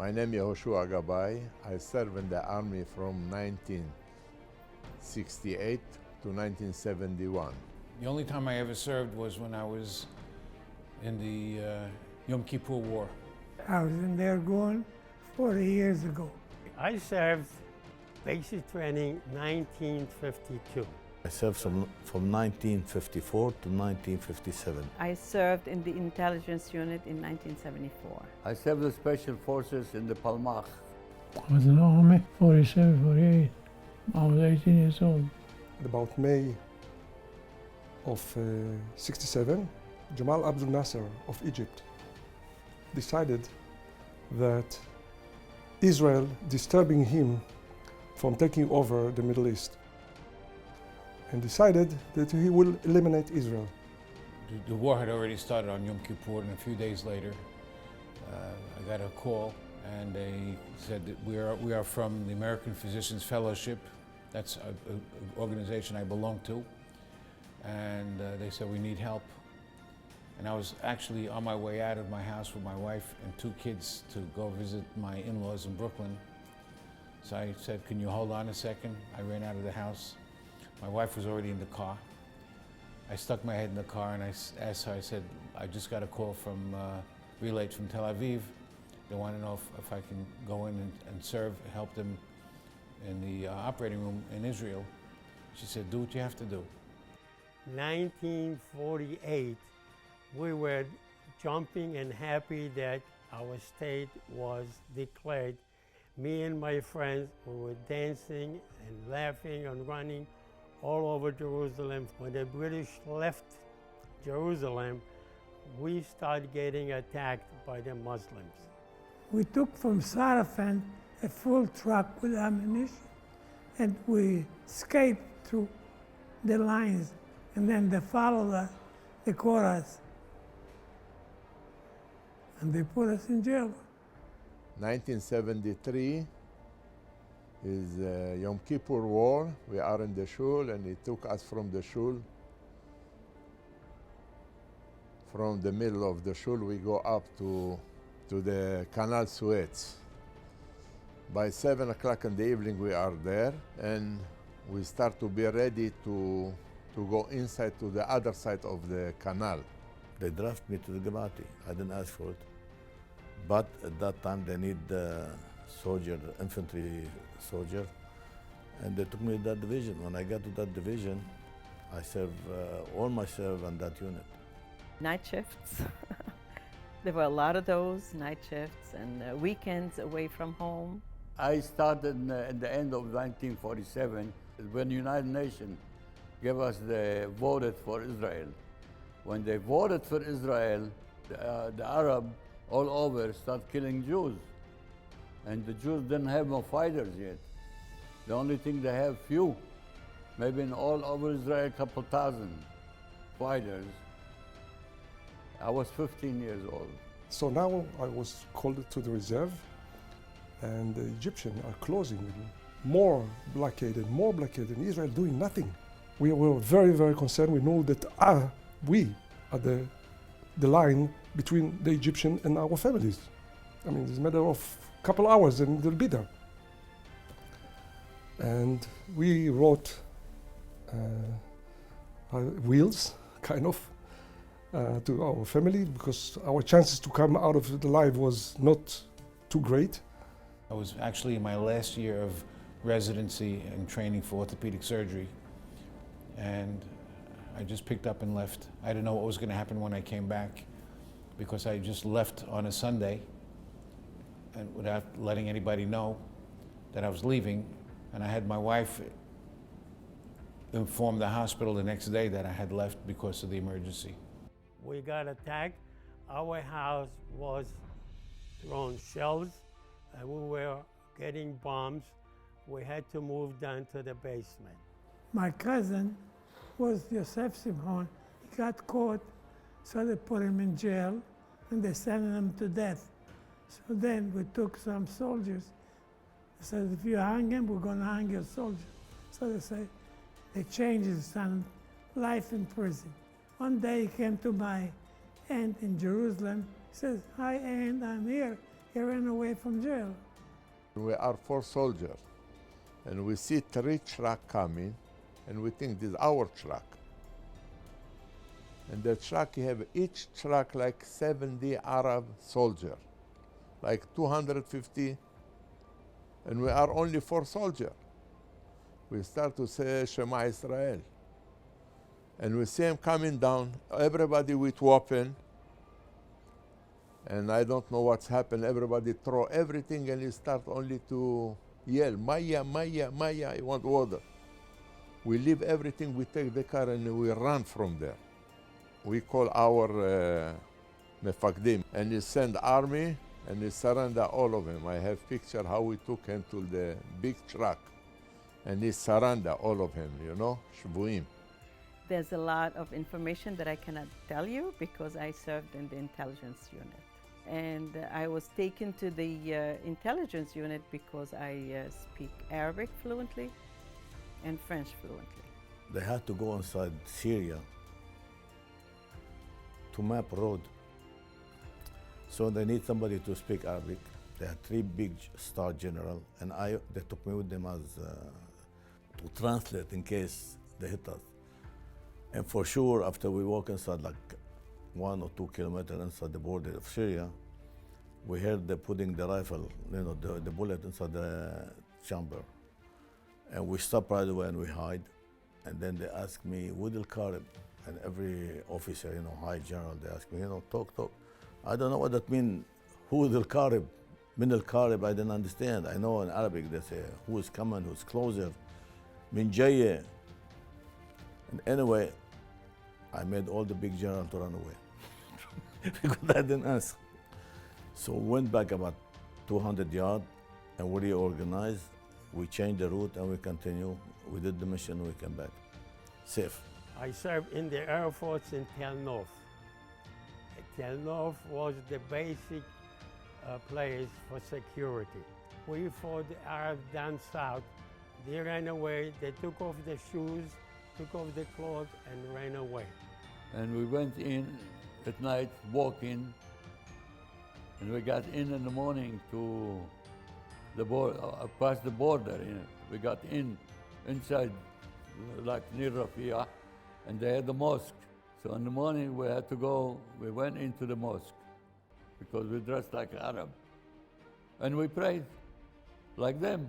My name is Yehoshua Gabay. I served in the army from 1968 to 1971. The only time I ever served was when I was in the Yom Kippur War. I was in there going 40 years ago. I served basic training 1952. I served from 1954 to 1957. I served in the intelligence unit in 1974. I served the special forces in the Palmach. I was in the army, 47, 48. I was 18 years old. About May of 67, Jamal Abdel Nasser of Egypt decided that Israel disturbing him from taking over the Middle East, and decided that he will eliminate Israel. The war had already started on Yom Kippur, and a few days later, I got a call, and they said that we are from the American Physicians Fellowship. That's an organization I belong to, and they said we need help. And I was actually on my way out of my house with my wife and 2 kids to go visit my in-laws in Brooklyn. So I said, "Can you hold on a second?" I ran out of the house. My wife was already in the car. I stuck my head in the car and I asked her, I said, "I just got a call from Relays from Tel Aviv. They want to know if I can go in and serve, help them in the operating room in Israel." She said, "Do what you have to do." 1948, we were jumping and happy that our state was declared. Me and my friends, we were dancing and laughing and running all over Jerusalem. When the British left Jerusalem, we started getting attacked by the Muslims. We took from Sarafan a full truck with ammunition, and we escaped through the lines, and then they followed the chorus, and they put us in jail. 1973 is Yom Kippur War. We are in the shul, and he took us from the shul. From the middle of the shul, we go up to the Canal Suez. By 7 o'clock in the evening, we are there, and we start to be ready to go inside to the other side of the canal. They drafted me to the Gemati. I didn't ask for it. But at that time, they need soldier, infantry soldier, and they took me to that division. When I got to that division, I served all my service on that unit. Night shifts. There were a lot of those night shifts and weekends away from home. I started in the end of 1947 when the United Nations gave us the voted for Israel. When they voted for Israel, the Arab all over start killing Jews. And the Jews didn't have no fighters yet. The only thing they have few, maybe in all over Israel, a couple thousand fighters. I was 15 years old. So now I was called to the reserve, and the Egyptians are closing, more blockaded, Israel doing nothing. We were very, very concerned. We know that we are the line between the Egyptian and our families. I mean, it's a matter of a couple hours and they'll be there. And we wrote wills, kind of, to our family, because our chances to come out of the life was not too great. I was actually in my last year of residency and training for orthopedic surgery, and I just picked up and left. I didn't know what was going to happen when I came back, because I just left on a Sunday and without letting anybody know that I was leaving, and I had my wife inform the hospital the next day that I had left because of the emergency. We got attacked. Our house was thrown shells, and we were getting bombs. We had to move down to the basement. My cousin was Yosef Simon. He got caught, so they put him in jail, and they sent him to death. So then we took some soldiers. They said, if you hang him, we're going to hang your soldier. So they say, they changed his son, life in prison. One day he came to my aunt in Jerusalem. He says, hi, aunt, I'm here He ran away from jail. We are 4 soldiers, and we see 3 trucks coming, and we think this is our truck. And the truck, you have each truck like 70 Arab soldiers, like 250, and we are only 4 soldiers. We start to say Shema Israel. And we see him coming down, everybody with weapon, and I don't know what's happened. Everybody throw everything, and he start only to yell, Maya, Maya, Maya, I want water. We leave everything, we take the car, and we run from there. We call our mefakdim, and he send army, and he surrender all of them. I have picture how we took him to the big truck, and he surrender all of him, you know, shvuim. There's a lot of information that I cannot tell you because I served in the intelligence unit. And I was taken to the intelligence unit because I speak Arabic fluently and French fluently. They had to go inside Syria to map road. So they need somebody to speak Arabic. They had 3 big star general, and they took me with them as to translate in case they hit us. And for sure, after we walk inside like 1 or 2 kilometers inside the border of Syria, we heard them putting the rifle, you know, the bullet inside the chamber. And we stop right away and we hide. And then they ask me, Wud al-Karib? And every officer, you know, high general, they ask me, you know, talk. I don't know what that means. Who is al-Karib? Min al-Karib, I didn't understand. I know in Arabic they say, who is coming, who's closer? Min Jayye. And anyway, I made all the big general to run away because I didn't ask. So we went back about 200 yards and we reorganized. We changed the route and we continue. We did the mission, we came back safe. I served in the Air Force in Tel Nof. Tel Nof was the basic place for security. We fought the Arabs down south. They ran away, they took off their shoes, took off the clothes and ran away. And we went in at night, walking, and we got in the morning to the border, past the border. We got inside, like near Rafia, and they had the mosque. So in the morning we had to go, we went into the mosque because we dressed like Arab. And we prayed like them.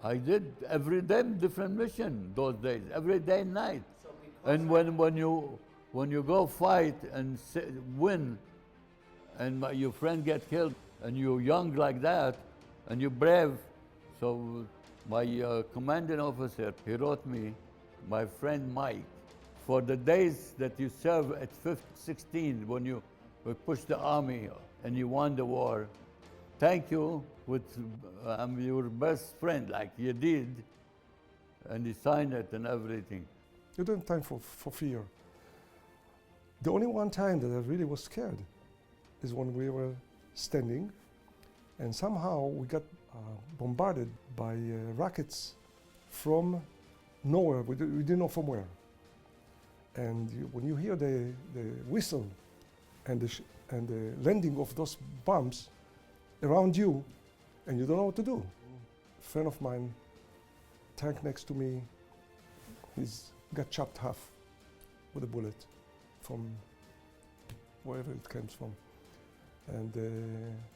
I did every day different mission those days, every day and night. And when you go fight and win, and your friend get killed, and you're young like that, and you're brave, so my commanding officer, he wrote me, my friend Mike, for the days that you serve at 16, when you pushed the army and you won the war, thank you, I'm your best friend, like you did, and he signed it and everything. You don't have time for fear. The only one time that I really was scared is when we were standing and somehow we got bombarded by rockets from nowhere. We didn't know from where. And when you hear the whistle and the landing of those bombs around you, and you don't know what to do. A friend of mine, tank next to me, he's got chopped half with a bullet from wherever it comes from. And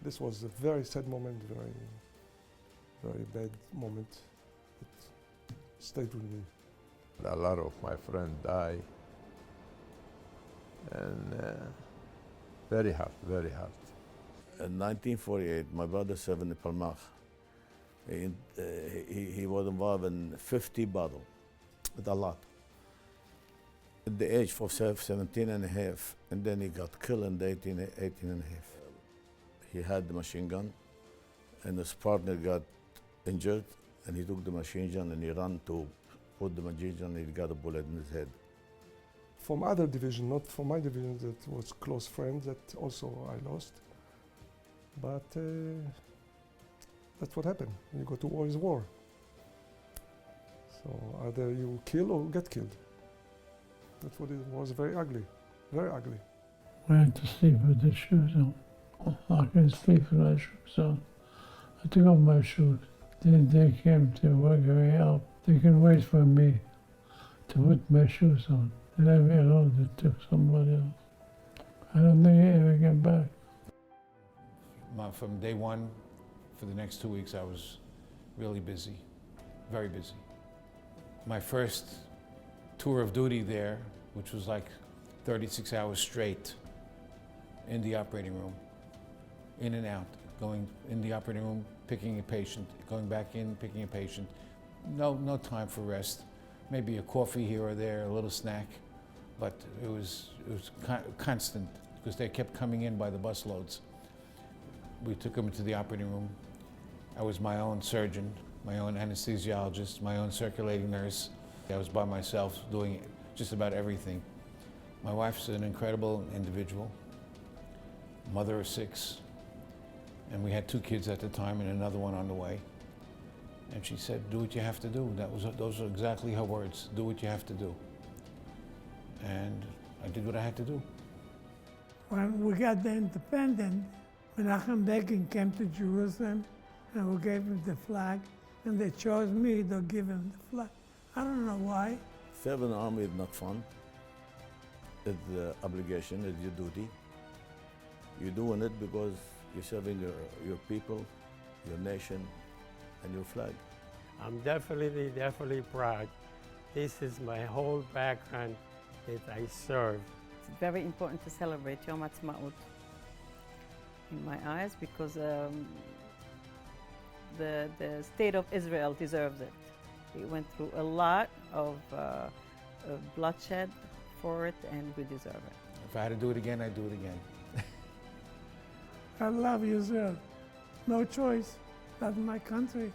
this was a very sad moment, very bad moment. It stayed with me. A lot of my friends died, and very hard, very hard. In 1948, my brother served in the Palmach. He was involved in 50 battles, with a lot. At the age of 17 and a half, and then he got killed in 18 and a half. He had the machine gun, and his partner got injured, and he took the machine gun and he ran to put the machine gun, and he got a bullet in his head. From other division, not from my division, that was close friends that also I lost. But that's what happened. When you go to war is war. So either you kill or get killed. That's what it was, very ugly, very ugly. We had to sleep with the shoes on. I can speak for my shoes on. I took off my shoes. Then they came to work me out. They can wait for me to put my shoes on. And I went home to took somebody else. I don't think I ever get back. From day one, for the next 2 weeks, I was really busy, very busy. My first tour of duty there, which was like 36 hours straight in the operating room, in and out, going in the operating room, picking a patient, going back in, picking a patient. No time for rest. Maybe a coffee here or there, a little snack, but it was constant because they kept coming in by the busloads. We took them into the operating room. I was my own surgeon, my own anesthesiologist, my own circulating nurse. I was by myself doing just about everything. My wife's an incredible individual, mother of 6, and we had 2 kids at the time and another one on the way. And she said, do what you have to do. Those are exactly her words, do what you have to do. And I did what I had to do. When we got the independence, Menachem Begin came to Jerusalem and we gave him the flag, and they chose me to give him the flag. I don't know why. Serve in the army is not fun. It's the obligation, it's your duty. You're doing it because you're serving your people, your nation, and your flag. I'm definitely proud. This is my whole background that I serve. It's very important to celebrate Yom Ha'atzmaut in my eyes because the state of Israel deserves it. We went through a lot of bloodshed for it, and we deserve it. If I had to do it again, I'd do it again. I love Israel. No choice. That's my country.